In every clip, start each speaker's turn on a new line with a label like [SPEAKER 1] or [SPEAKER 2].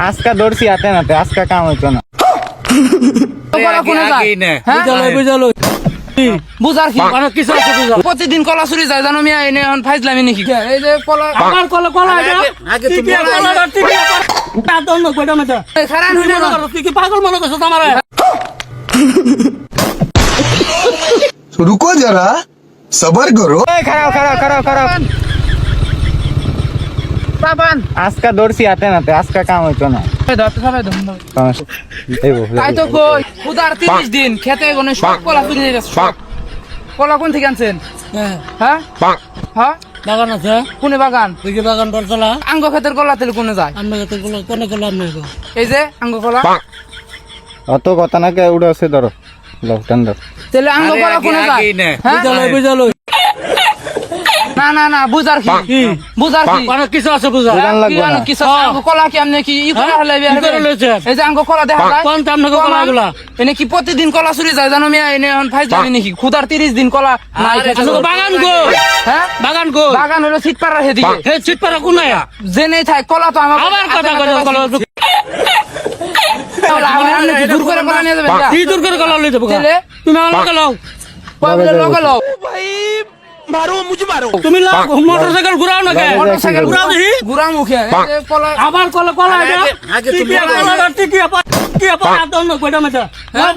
[SPEAKER 1] আজকা দর্শি হাতে নাতে আজকা কাম হইতো না।
[SPEAKER 2] বুঝার কি কিছু আছে বুঝার প্রতিদিন কলা চুরি যায় জানো মিয়া এনে এখন ফাইজলামি নাকি এই যে কলা আমার কলা কলা আগে তুমি খারান হইনা তুই কি পাগল মনে করছ আমারে
[SPEAKER 3] रुको जरा सबर करो।
[SPEAKER 1] খারাপ খারাপ খারাপ খারাপ
[SPEAKER 2] সাবান
[SPEAKER 1] আজকা দর্শি হাতে নাতে আজকা কাম হইতো না।
[SPEAKER 2] দাঁত সবাই ধন
[SPEAKER 1] দেবো
[SPEAKER 2] তাই তো কই খুদার 30 দিন খেতে গনে সব কলা চুরি হয়ে গেছে কলা কোন থেকে আনছেন হ্যাঁ হ্যাঁ
[SPEAKER 4] বাগান আছে
[SPEAKER 2] কোনে বাগান
[SPEAKER 4] ওই যে বাগান বলছলা
[SPEAKER 2] আঙ্গ ক্ষেতের কলা তেল কোনে যায়
[SPEAKER 4] আমরা তো কোনে কলা নেই গো
[SPEAKER 2] এই যে আঙ্গ কলা
[SPEAKER 1] অত কথা না কে উড়ে আছে ধরো লকডাউন ধর
[SPEAKER 2] তেলে আঙ্গ কলা কোনে যায় হ্যাঁ
[SPEAKER 4] বুঝালো
[SPEAKER 2] না না না বুঝার কি বুঝার কি
[SPEAKER 4] অনেক কিছু আছে বুঝা
[SPEAKER 1] বুঝান লাগবে না।
[SPEAKER 2] কি আঙ্গ কলা কি আমনে কি ই করে হলে
[SPEAKER 4] কি করে লইছে?
[SPEAKER 2] এই যে আঙ্গ কলা দেখা যায়
[SPEAKER 4] কোন তামনে কলাগুলা
[SPEAKER 2] এনে কি প্রতিদিন কলা চুরি যায় জানো মিয়া এনে এখন ফাইজলামি নাকি খুদার 30 দিন কলা নাই খেতে
[SPEAKER 4] বাগান গো
[SPEAKER 2] হ্যাঁ
[SPEAKER 4] বাগান গো
[SPEAKER 2] বাগান হলো সিটপাড়ার হেদিকে
[SPEAKER 4] হে চিট পারা কোনে
[SPEAKER 2] জেনে থাক কলা তো আমার
[SPEAKER 4] আবার কথা কলা
[SPEAKER 2] আপনি কি দূর করে কলা নিয়ে যাবেন
[SPEAKER 4] কি দূর করে কলা লইতে
[SPEAKER 2] তেলে
[SPEAKER 4] তুমি আমার লগে লও
[SPEAKER 2] কবে লগালো
[SPEAKER 4] তুমি মোটরসাইকেল ঘুরাও না কে
[SPEAKER 2] মোটরসাইকেল
[SPEAKER 4] ঘুরাও দেখি
[SPEAKER 2] গুড়া মুখে এই যে কলা
[SPEAKER 4] আবার কলা কলা এটা কি কলা কি আপা কি আপা দন কইটা মেটা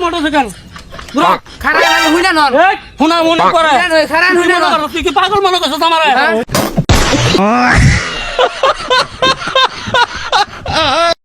[SPEAKER 4] মোটরসাইকেল ঘুরাও
[SPEAKER 2] খারাপ হইনা নন
[SPEAKER 4] এই হুনা মনে করে
[SPEAKER 2] খারাপ হইনা নন
[SPEAKER 4] তুই কি পাগল মনে করছ আমারে